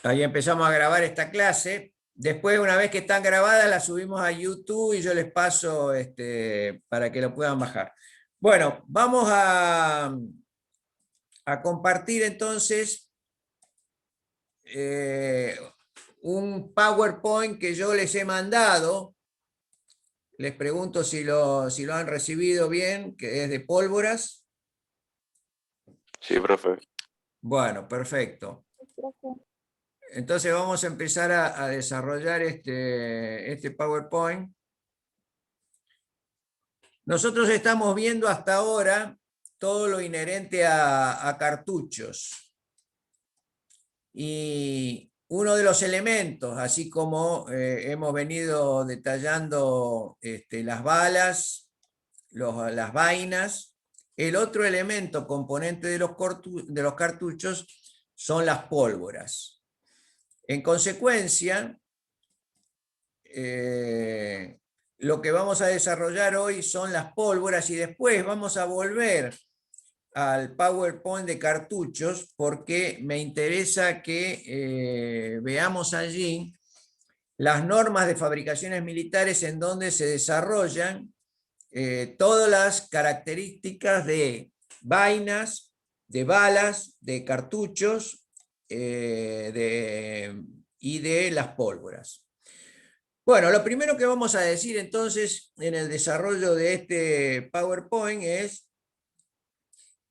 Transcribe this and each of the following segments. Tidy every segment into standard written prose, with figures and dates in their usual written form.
Ahí empezamos a grabar esta clase. Después, una vez que están grabadas, las subimos a YouTube y yo les paso para que lo puedan bajar. Bueno, vamos a compartir entonces un PowerPoint que yo les he mandado. Les pregunto si lo han recibido bien, que es de pólvoras. Sí, profe. Bueno, perfecto. Entonces vamos a empezar a desarrollar este PowerPoint. Nosotros estamos viendo hasta ahora todo lo inherente a cartuchos. Y uno de los elementos, así como hemos venido detallando las balas, las vainas, el otro elemento componente de los cartuchos son las pólvoras. En consecuencia, lo que vamos a desarrollar hoy son las pólvoras y después vamos a volver al PowerPoint de cartuchos porque me interesa que veamos allí las normas de fabricaciones militares en donde se desarrollan todas las características de vainas, de balas, de cartuchos y de las pólvoras. Bueno, lo primero que vamos a decir entonces en el desarrollo de este PowerPoint es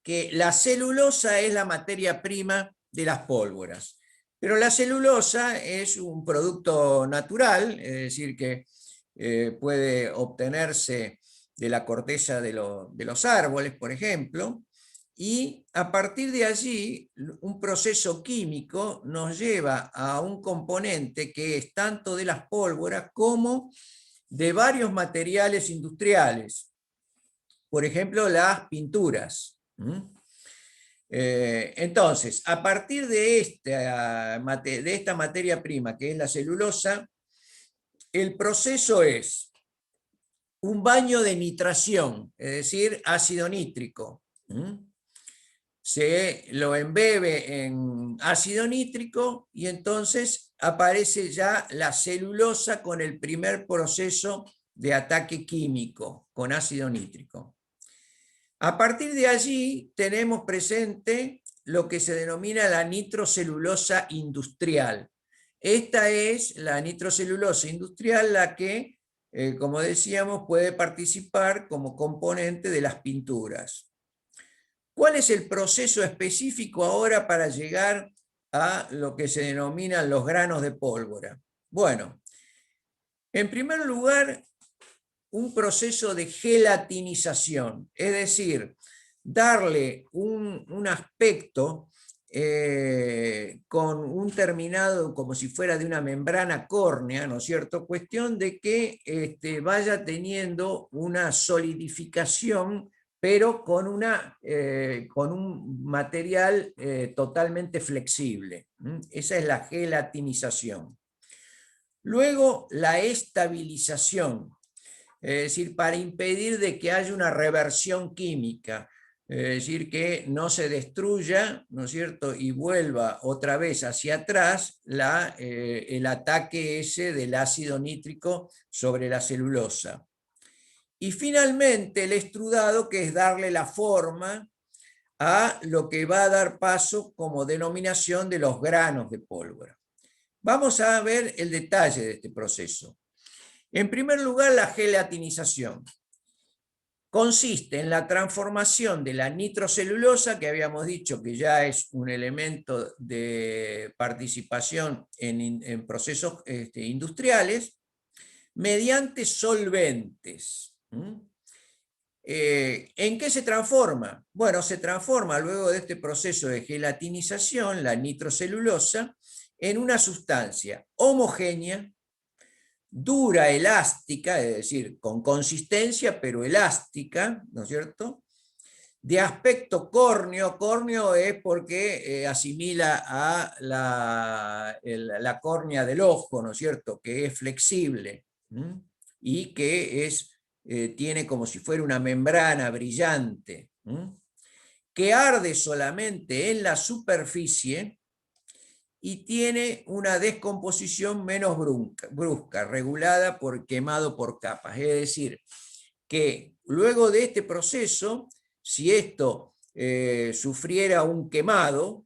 que la celulosa es la materia prima de las pólvoras. Pero la celulosa es un producto natural, es decir, que puede obtenerse de la corteza de los árboles, por ejemplo, y a partir de allí un proceso químico nos lleva a un componente que es tanto de las pólvoras como de varios materiales industriales. Por ejemplo, las pinturas. Entonces, a partir de esta materia prima, que es la celulosa, el proceso es un baño de nitración, es decir, ácido nítrico. Se lo embebe en ácido nítrico y entonces aparece ya la celulosa con el primer proceso de ataque químico con ácido nítrico. A partir de allí tenemos presente lo que se denomina la nitrocelulosa industrial. Esta es la nitrocelulosa industrial la que, como decíamos, puede participar como componente de las pinturas. ¿Cuál es el proceso específico ahora para llegar a lo que se denominan los granos de pólvora? Bueno, en primer lugar, un proceso de gelatinización, es decir, darle un aspecto con un terminado como si fuera de una membrana córnea, ¿no es cierto? Cuestión de que vaya teniendo una solidificación, pero con un material totalmente flexible. Esa es la gelatinización. Luego, la estabilización. Es decir, para impedir de que haya una reversión química, es decir, que no se destruya, ¿no es cierto?, y vuelva otra vez hacia atrás el ataque ese del ácido nítrico sobre la celulosa. Y finalmente el extrudado, que es darle la forma a lo que va a dar paso como denominación de los granos de pólvora. Vamos a ver el detalle de este proceso. En primer lugar, la gelatinización. Consiste en la transformación de la nitrocelulosa, que habíamos dicho que ya es un elemento de participación en procesos industriales, mediante solventes. ¿En qué se transforma? Bueno, se transforma luego de este proceso de gelatinización, la nitrocelulosa, en una sustancia homogénea, dura, elástica, es decir, con consistencia, pero elástica, ¿no es cierto? De aspecto córneo. Córneo es porque asimila a la córnea del ojo, ¿no es cierto?, que es flexible y que tiene como si fuera una membrana brillante, que arde solamente en la superficie y tiene una descomposición menos brusca, regulada por quemado por capas. Es decir, que luego de este proceso, si esto sufriera un quemado,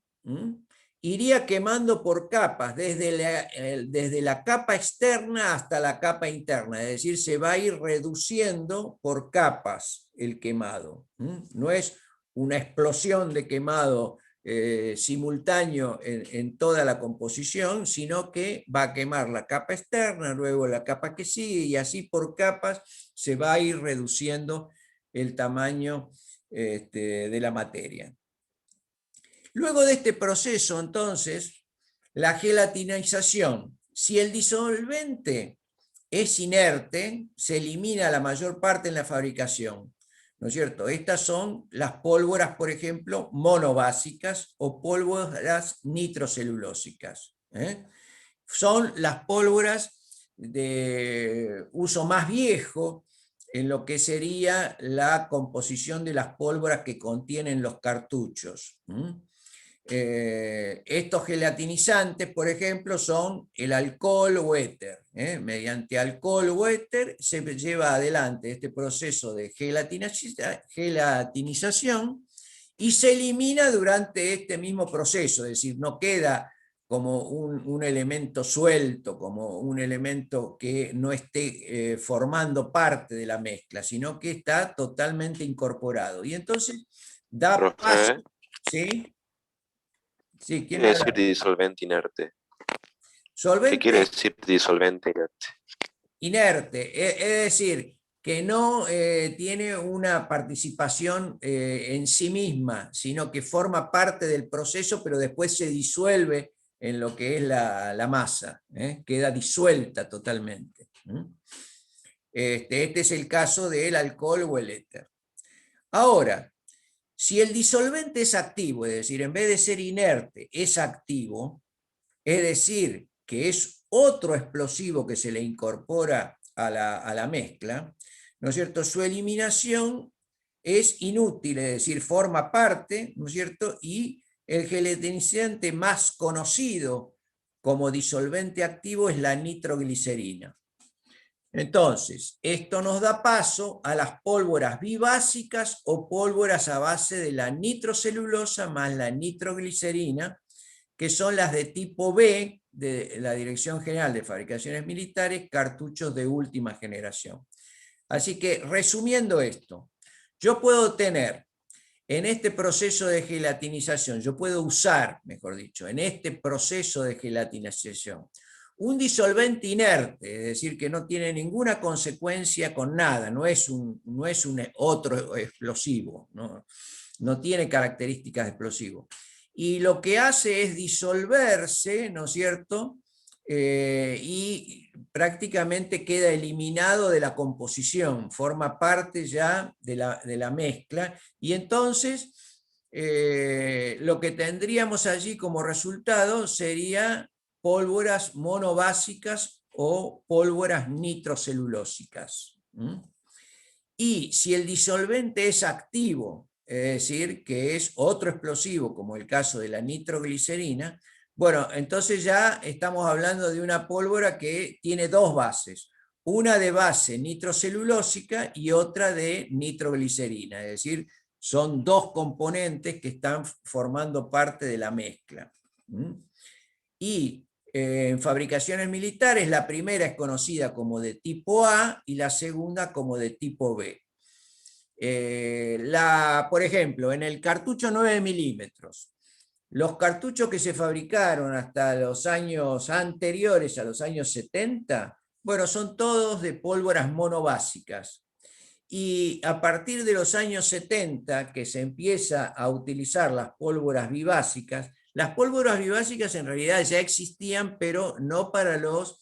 iría quemando por capas, desde la capa externa hasta la capa interna, es decir, se va a ir reduciendo por capas el quemado. No es una explosión de quemado simultáneo en toda la composición, sino que va a quemar la capa externa, luego la capa que sigue, y así por capas se va a ir reduciendo el tamaño de la materia. Luego de este proceso, entonces, la gelatinización, si el disolvente es inerte, se elimina la mayor parte en la fabricación, ¿no es cierto? Estas son las pólvoras, por ejemplo, monobásicas o pólvoras nitrocelulósicas. Son las pólvoras de uso más viejo en lo que sería la composición de las pólvoras que contienen los cartuchos. Estos gelatinizantes, por ejemplo, son el alcohol o éter. Mediante alcohol o éter se lleva adelante este proceso de gelatinización y se elimina durante este mismo proceso, es decir, no queda como un elemento suelto, como un elemento que no esté formando parte de la mezcla, sino que está totalmente incorporado. Y entonces da paso, Profe, ¿sí? Sí, ¿qué ¿quién quiere me decir habla? disolvente inerte? ¿Qué quiere Solvente decir disolvente inerte? inerte, es decir, que no tiene una participación en sí misma, sino que forma parte del proceso, pero después se disuelve en lo que es la masa, queda disuelta totalmente. Este es el caso del alcohol o el éter. Ahora, si el disolvente es activo, es decir, en vez de ser inerte, es activo, es decir, que es otro explosivo que se le incorpora a la mezcla, ¿no es cierto? Su eliminación es inútil, es decir, forma parte, ¿no es cierto? Y el gelatinizante más conocido como disolvente activo es la nitroglicerina. Entonces, esto nos da paso a las pólvoras bibásicas o pólvoras a base de la nitrocelulosa más la nitroglicerina, que son las de tipo B de la Dirección General de Fabricaciones Militares, cartuchos de última generación. Así que, resumiendo esto, yo puedo tener en este proceso de gelatinización, yo puedo usar, mejor dicho, en este proceso de gelatinización, un disolvente inerte, es decir, que no tiene ninguna consecuencia con nada, no es un otro explosivo, no tiene características de explosivo. Y lo que hace es disolverse, ¿no es cierto? Y prácticamente queda eliminado de la composición, forma parte ya de la mezcla, y entonces lo que tendríamos allí como resultado sería pólvoras monobásicas o pólvoras nitrocelulósicas. Y si el disolvente es activo, es decir, que es otro explosivo, como el caso de la nitroglicerina, bueno, entonces ya estamos hablando de una pólvora que tiene dos bases, una de base nitrocelulósica y otra de nitroglicerina, es decir, son dos componentes que están formando parte de la mezcla. Y en fabricaciones militares, la primera es conocida como de tipo A y la segunda como de tipo B. Por ejemplo, en el cartucho 9 milímetros, los cartuchos que se fabricaron hasta los años anteriores a los años 70, bueno, son todos de pólvoras monobásicas. Y a partir de los años 70, que se empieza a utilizar las pólvoras bibásicas en realidad ya existían, pero no para los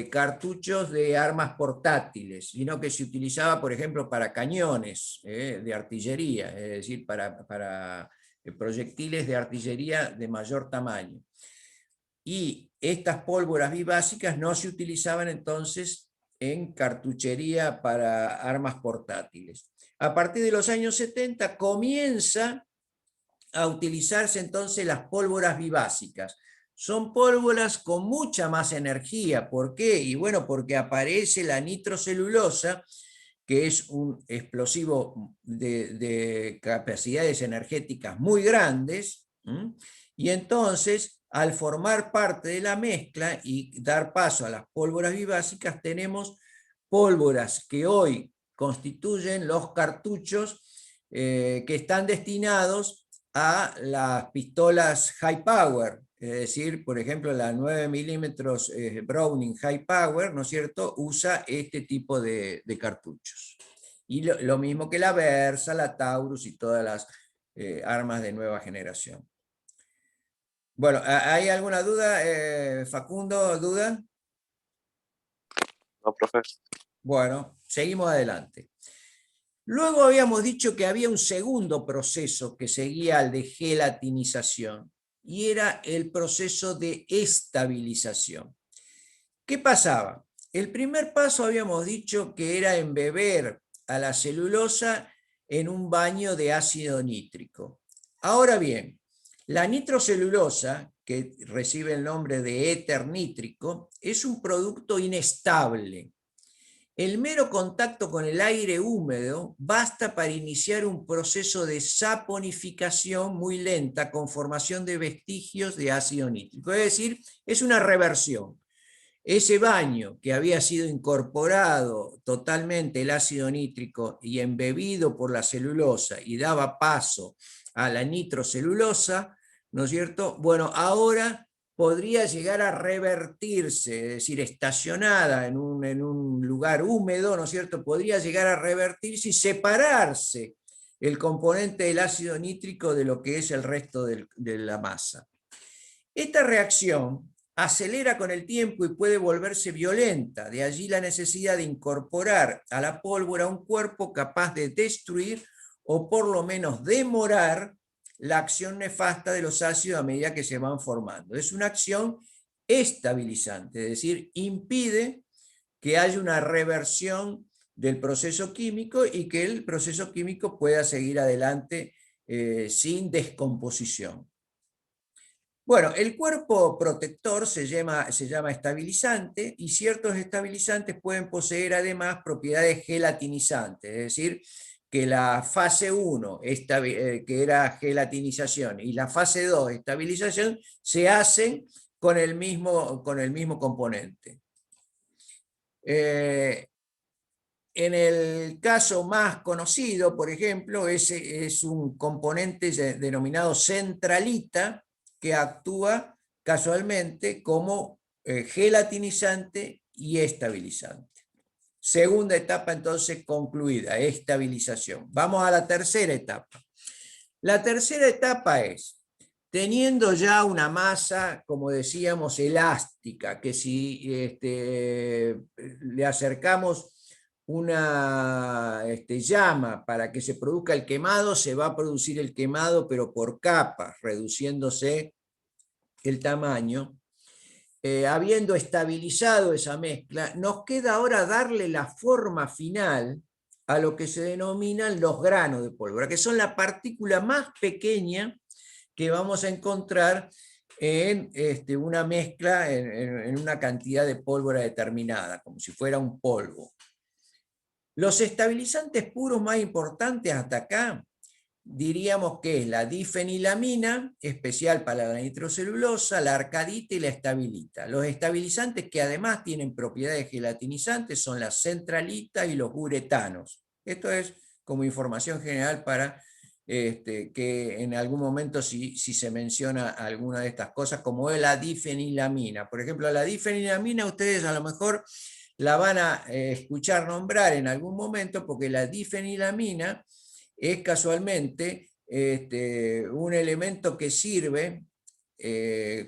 cartuchos de armas portátiles, sino que se utilizaba, por ejemplo, para cañones de artillería, es decir, para proyectiles de artillería de mayor tamaño. Y estas pólvoras bibásicas no se utilizaban entonces en cartuchería para armas portátiles. A partir de los años 70 comienza a utilizarse entonces las pólvoras bibásicas, son pólvoras con mucha más energía. ¿Por qué? Y bueno, porque aparece la nitrocelulosa, que es un explosivo de capacidades energéticas muy grandes, y entonces, al formar parte de la mezcla y dar paso a las pólvoras bibásicas, tenemos pólvoras que hoy constituyen los cartuchos que están destinados a las pistolas high power, es decir, por ejemplo, la 9 milímetros Browning High Power, ¿no es cierto?, usa este tipo de cartuchos. Y lo mismo que la Versa, la Taurus y todas las armas de nueva generación. Bueno, ¿hay alguna duda, Facundo? ¿Duda? No, profe. Bueno, seguimos adelante. Luego habíamos dicho que había un segundo proceso que seguía al de gelatinización, y era el proceso de estabilización. ¿Qué pasaba? El primer paso habíamos dicho que era embeber a la celulosa en un baño de ácido nítrico. Ahora bien, la nitrocelulosa, que recibe el nombre de éter nítrico, es un producto inestable. El mero contacto con el aire húmedo basta para iniciar un proceso de saponificación muy lenta con formación de vestigios de ácido nítrico. Es decir, es una reversión. Ese baño que había sido incorporado totalmente el ácido nítrico y embebido por la celulosa y daba paso a la nitrocelulosa, ¿no es cierto? Bueno, ahora podría llegar a revertirse, es decir, estacionada en un lugar húmedo, ¿no es cierto? Podría llegar a revertirse y separarse el componente del ácido nítrico de lo que es el resto de la masa. Esta reacción acelera con el tiempo y puede volverse violenta, de allí la necesidad de incorporar a la pólvora un cuerpo capaz de destruir o por lo menos demorar la acción nefasta de los ácidos a medida que se van formando. Es una acción estabilizante, es decir, impide que haya una reversión del proceso químico y que el proceso químico pueda seguir adelante sin descomposición. Bueno, el cuerpo protector se llama estabilizante, y ciertos estabilizantes pueden poseer además propiedades gelatinizantes, es decir, que la fase 1, que era gelatinización, y la fase 2, estabilización, se hacen con el mismo componente. En el caso más conocido, por ejemplo, es un componente denominado centralita, que actúa casualmente como gelatinizante y estabilizante. Segunda etapa entonces concluida, estabilización. Vamos a la tercera etapa. La tercera etapa es, teniendo ya una masa, como decíamos, elástica, que si le acercamos una llama para que se produzca el quemado, se va a producir el quemado, pero por capas, reduciéndose el tamaño. Habiendo estabilizado esa mezcla, nos queda ahora darle la forma final a lo que se denominan los granos de pólvora, que son la partícula más pequeña que vamos a encontrar en una mezcla, en una cantidad de pólvora determinada, como si fuera un polvo. Los estabilizantes puros más importantes hasta acá, diríamos que es la difenilamina, especial para la nitrocelulosa, la arcadita y la estabilita. Los estabilizantes que además tienen propiedades gelatinizantes son la centralita y los uretanos. Esto es como información general para que en algún momento si se menciona alguna de estas cosas, como es la difenilamina. Por ejemplo, la difenilamina ustedes a lo mejor la van a escuchar nombrar en algún momento, porque la difenilamina es casualmente un elemento que sirve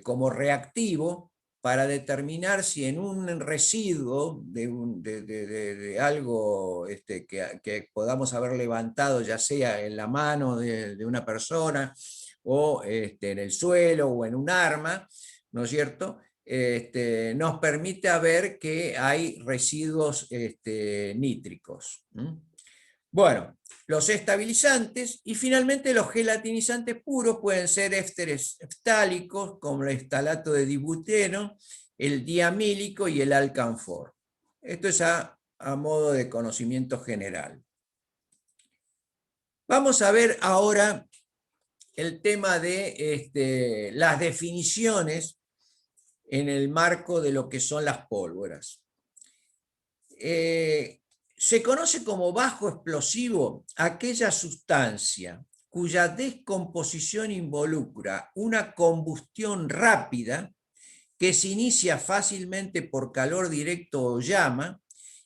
como reactivo para determinar si en un residuo de algo que podamos haber levantado, ya sea en la mano de una persona, o en el suelo, o en un arma, ¿no es cierto?, nos permite ver que hay residuos nítricos. Bueno, los estabilizantes y finalmente los gelatinizantes puros pueden ser ésteres ftálicos como el estalato de dibuteno, el diamílico y el alcanfor. Esto es a modo de conocimiento general. Vamos a ver ahora el tema de las definiciones en el marco de lo que son las pólvoras. Se conoce como bajo explosivo aquella sustancia cuya descomposición involucra una combustión rápida que se inicia fácilmente por calor directo o llama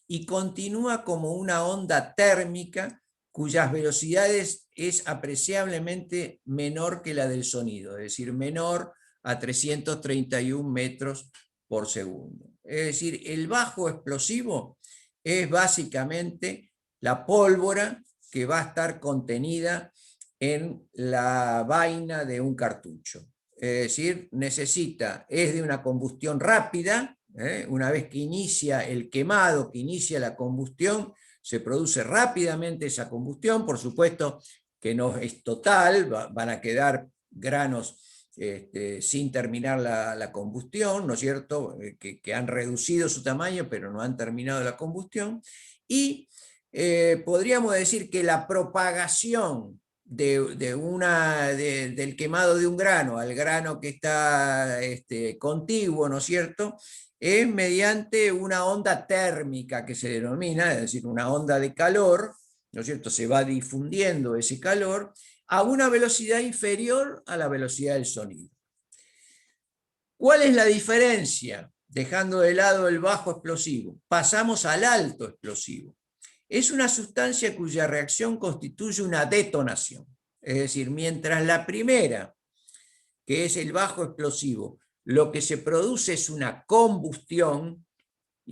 y continúa como una onda térmica cuyas velocidades es apreciablemente menor que la del sonido, es decir, menor a 331 metros por segundo. Es decir, el bajo explosivo es básicamente la pólvora que va a estar contenida en la vaina de un cartucho. Es decir, es de una combustión rápida, una vez que inicia el quemado, que inicia la combustión, se produce rápidamente esa combustión, por supuesto que no es total, van a quedar granos sin terminar la combustión, ¿no es cierto?, que han reducido su tamaño, pero no han terminado la combustión, y podríamos decir que la propagación del quemado de un grano al grano que está contiguo, ¿no es cierto?, es mediante una onda térmica que se denomina, es decir, una onda de calor, ¿no es cierto?, se va difundiendo ese calor a una velocidad inferior a la velocidad del sonido. ¿Cuál es la diferencia? Dejando de lado el bajo explosivo, pasamos al alto explosivo. Es una sustancia cuya reacción constituye una detonación. Es decir, mientras la primera, que es el bajo explosivo, lo que se produce es una combustión,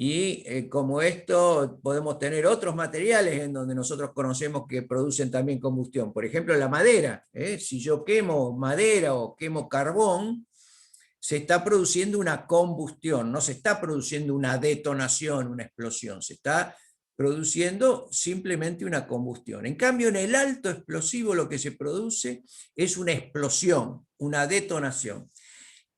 y como esto podemos tener otros materiales en donde nosotros conocemos que producen también combustión. Por ejemplo, la madera. Si yo quemo madera o quemo carbón, se está produciendo una combustión, no se está produciendo una detonación, una explosión, se está produciendo simplemente una combustión. En cambio, en el alto explosivo lo que se produce es una explosión, una detonación,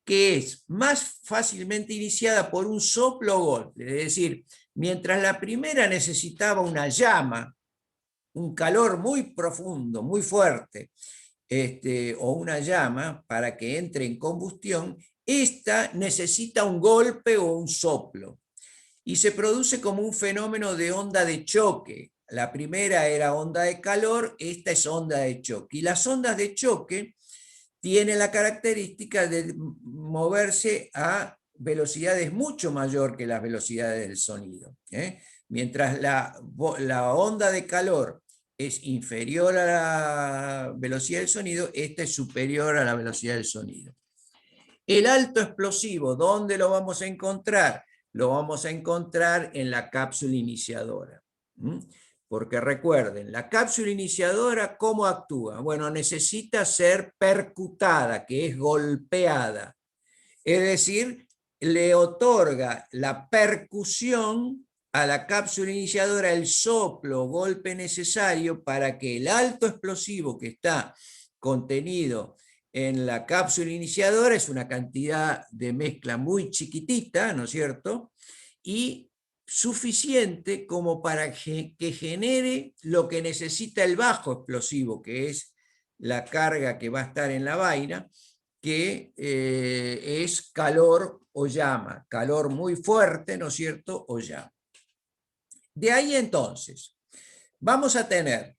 que es más fácilmente iniciada por un soplo o golpe. Es decir, mientras la primera necesitaba una llama, un calor muy profundo, muy fuerte, o una llama para que entre en combustión, esta necesita un golpe o un soplo. Y se produce como un fenómeno de onda de choque. La primera era onda de calor, esta es onda de choque. Y las ondas de choque tienen la característica de moverse a velocidades mucho mayor que las velocidades del sonido. Mientras la onda de calor es inferior a la velocidad del sonido, esta es superior a la velocidad del sonido. El alto explosivo, ¿dónde lo vamos a encontrar? Lo vamos a encontrar en la cápsula iniciadora. Porque recuerden, la cápsula iniciadora, ¿cómo actúa? Bueno, necesita ser percutada, que es golpeada. Es decir, le otorga la percusión a la cápsula iniciadora, el soplo, golpe necesario para que el alto explosivo que está contenido en la cápsula iniciadora, es una cantidad de mezcla muy chiquitita, ¿no es cierto?, y suficiente como para que genere lo que necesita el bajo explosivo, que es la carga que va a estar en la vaina, que es calor o llama, calor muy fuerte, ¿no es cierto?, o llama. De ahí entonces, vamos a tener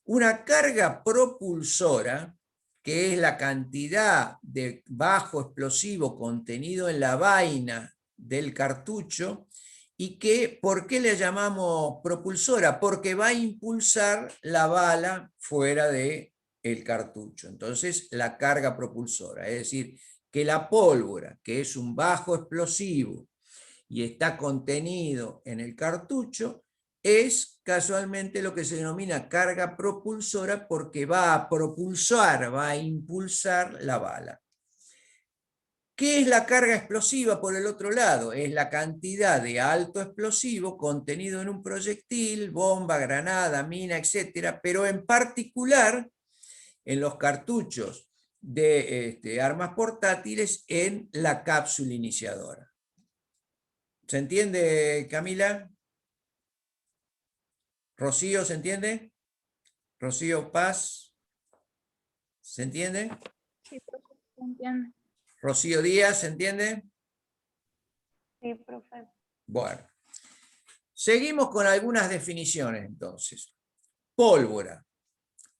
una carga propulsora, que es la cantidad de bajo explosivo contenido en la vaina del cartucho, y que, ¿por qué le llamamos propulsora? Porque va a impulsar la bala fuera del cartucho. Entonces, la carga propulsora, es decir, que la pólvora, que es un bajo explosivo y está contenido en el cartucho, es casualmente lo que se denomina carga propulsora, porque va a propulsar, va a impulsar la bala. ¿Qué es la carga explosiva por el otro lado? Es la cantidad de alto explosivo contenido en un proyectil, bomba, granada, mina, etcétera, pero en particular en los cartuchos de armas portátiles en la cápsula iniciadora. ¿Se entiende, Camila? ¿Rocío, se entiende? ¿Rocío Paz? ¿Se entiende? Sí, profe, se entiende. ¿Rocío Díaz, se entiende? Sí, profe. Bueno. Seguimos con algunas definiciones, entonces. Pólvora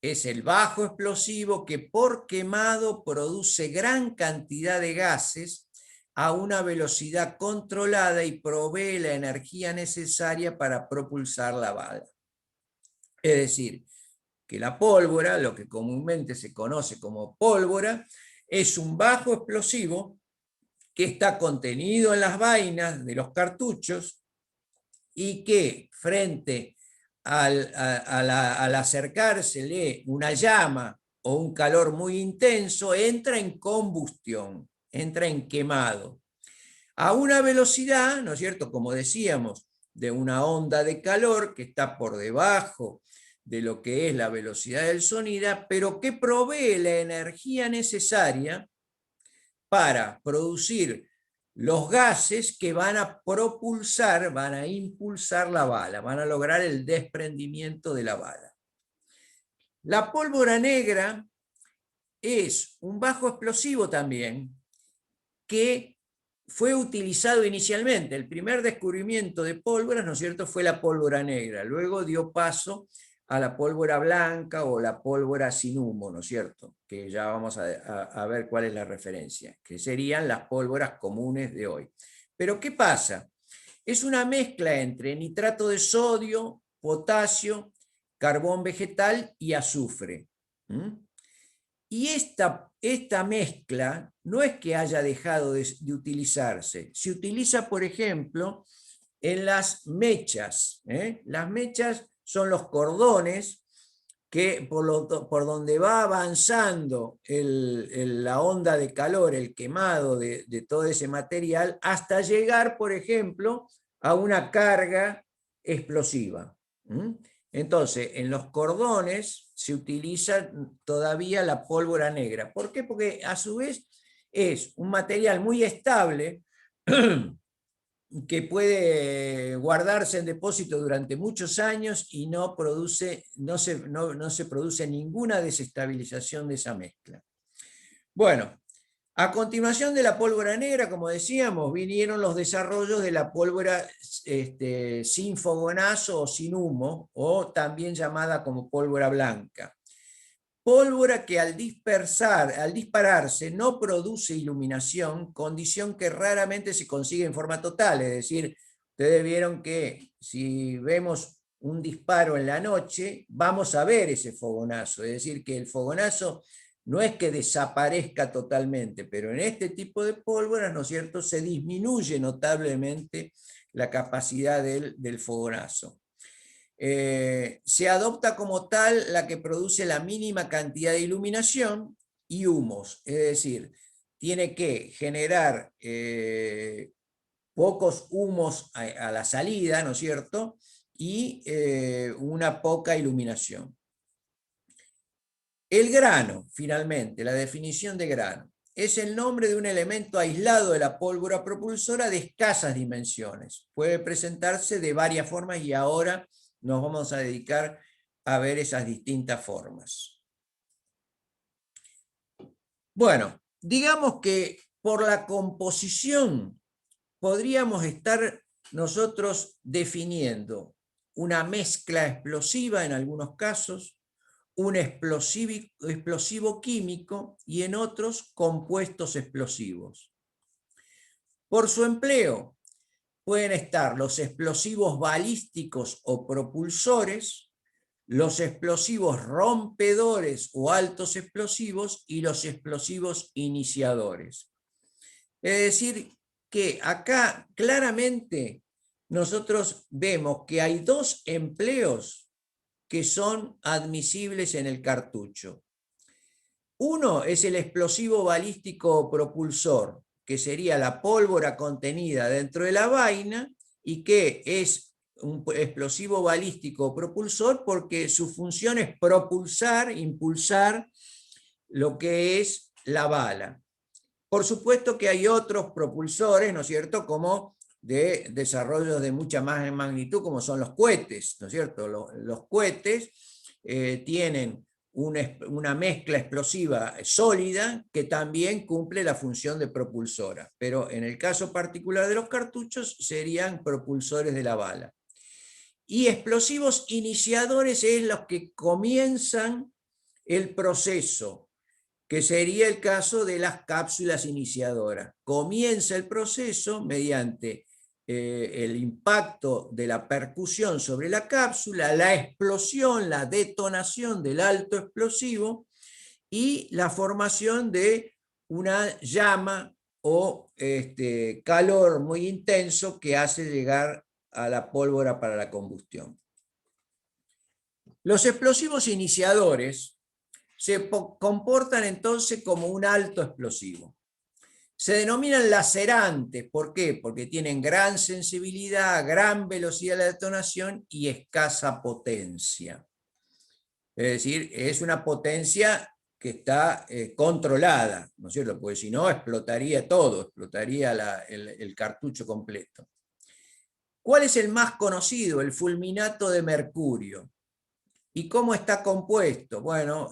es el bajo explosivo que por quemado produce gran cantidad de gases a una velocidad controlada y provee la energía necesaria para propulsar la bala. Es decir, que la pólvora, lo que comúnmente se conoce como pólvora, es un bajo explosivo que está contenido en las vainas de los cartuchos y que frente al acercársele una llama o un calor muy intenso, entra en combustión, entra en quemado. A una velocidad, ¿no es cierto?, como decíamos, de una onda de calor que está por debajo de lo que es la velocidad del sonido, pero que provee la energía necesaria para producir los gases que van a propulsar, van a impulsar la bala, van a lograr el desprendimiento de la bala. La pólvora negra es un bajo explosivo también que fue utilizado inicialmente. El primer descubrimiento de pólvoras, ¿no es cierto?, fue la pólvora negra. Luego dio paso a la pólvora blanca o la pólvora sin humo, ¿no es cierto?, que ya vamos a ver cuál es la referencia, que serían las pólvoras comunes de hoy. Pero ¿qué pasa? Es una mezcla entre nitrato de sodio, potasio, carbón vegetal y azufre. Y esta mezcla no es que haya dejado de utilizarse. Se utiliza, por ejemplo, en las mechas. Las mechas son los cordones que por donde va avanzando la onda de calor, el quemado de todo ese material, hasta llegar, por ejemplo, a una carga explosiva. Entonces, en los cordones se utiliza todavía la pólvora negra. ¿Por qué? Porque a su vez es un material muy estable que puede guardarse en depósito durante muchos años y no se produce ninguna desestabilización de esa mezcla. Bueno, a continuación de la pólvora negra, como decíamos, vinieron los desarrollos de la pólvora sin fogonazo o sin humo, o también llamada como pólvora blanca. Pólvora que al dispararse no produce iluminación, condición que raramente se consigue en forma total. Es decir, ustedes vieron que si vemos un disparo en la noche, vamos a ver ese fogonazo. Es decir, que el fogonazo no es que desaparezca totalmente, pero en este tipo de pólvoras, ¿no es cierto?, se disminuye notablemente la capacidad del fogonazo. Se adopta como tal la que produce la mínima cantidad de iluminación y humos, es decir, tiene que generar pocos humos a la salida, ¿no es cierto?, y una poca iluminación. El grano, finalmente, la definición de grano, es el nombre de un elemento aislado de la pólvora propulsora de escasas dimensiones. Puede presentarse de varias formas y ahora nos vamos a dedicar a ver esas distintas formas. Bueno, digamos que por la composición podríamos estar nosotros definiendo una mezcla explosiva en algunos casos, un explosivo químico y en otros compuestos explosivos. Por su empleo pueden estar los explosivos balísticos o propulsores, los explosivos rompedores o altos explosivos y los explosivos iniciadores. Es decir, que acá claramente nosotros vemos que hay dos empleos que son admisibles en el cartucho. Uno es el explosivo balístico propulsor, que sería la pólvora contenida dentro de la vaina, y que es un explosivo balístico o propulsor porque su función es propulsar, impulsar lo que es la bala. Por supuesto que hay otros propulsores, ¿no es cierto?, como de desarrollos de mucha más magnitud, como son los cohetes, ¿no es cierto? Los cohetes tienen una mezcla explosiva sólida que también cumple la función de propulsora, pero en el caso particular de los cartuchos serían propulsores de la bala. Y explosivos iniciadores es los que comienzan el proceso, que sería el caso de las cápsulas iniciadoras. Comienza el proceso mediante el impacto de la percusión sobre la cápsula, la explosión, la detonación del alto explosivo y la formación de una llama o calor muy intenso que hace llegar a la pólvora para la combustión. Los explosivos iniciadores se comportan entonces como un alto explosivo. Se denominan lacerantes, ¿por qué? Porque tienen gran sensibilidad, gran velocidad de detonación y escasa potencia. Es decir, es una potencia que está controlada, ¿no es cierto? Porque si no, explotaría todo, explotaría el cartucho completo. ¿Cuál es el más conocido? El fulminato de mercurio. ¿Y cómo está compuesto? Bueno,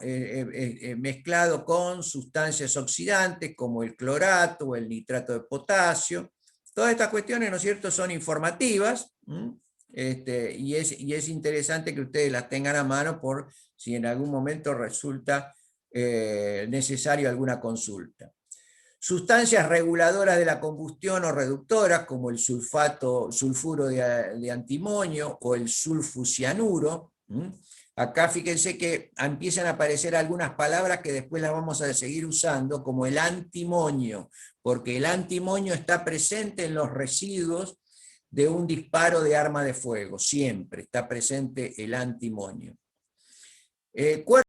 mezclado con sustancias oxidantes como el clorato o el nitrato de potasio. Todas estas cuestiones, ¿no es cierto?, son informativas, y es interesante que ustedes las tengan a mano por si en algún momento resulta necesario alguna consulta. Sustancias reguladoras de la combustión o reductoras como el sulfuro de antimonio o el sulfocianuro. Acá fíjense que empiezan a aparecer algunas palabras que después las vamos a seguir usando, como el antimonio, porque el antimonio está presente en los residuos de un disparo de arma de fuego, siempre está presente el antimonio.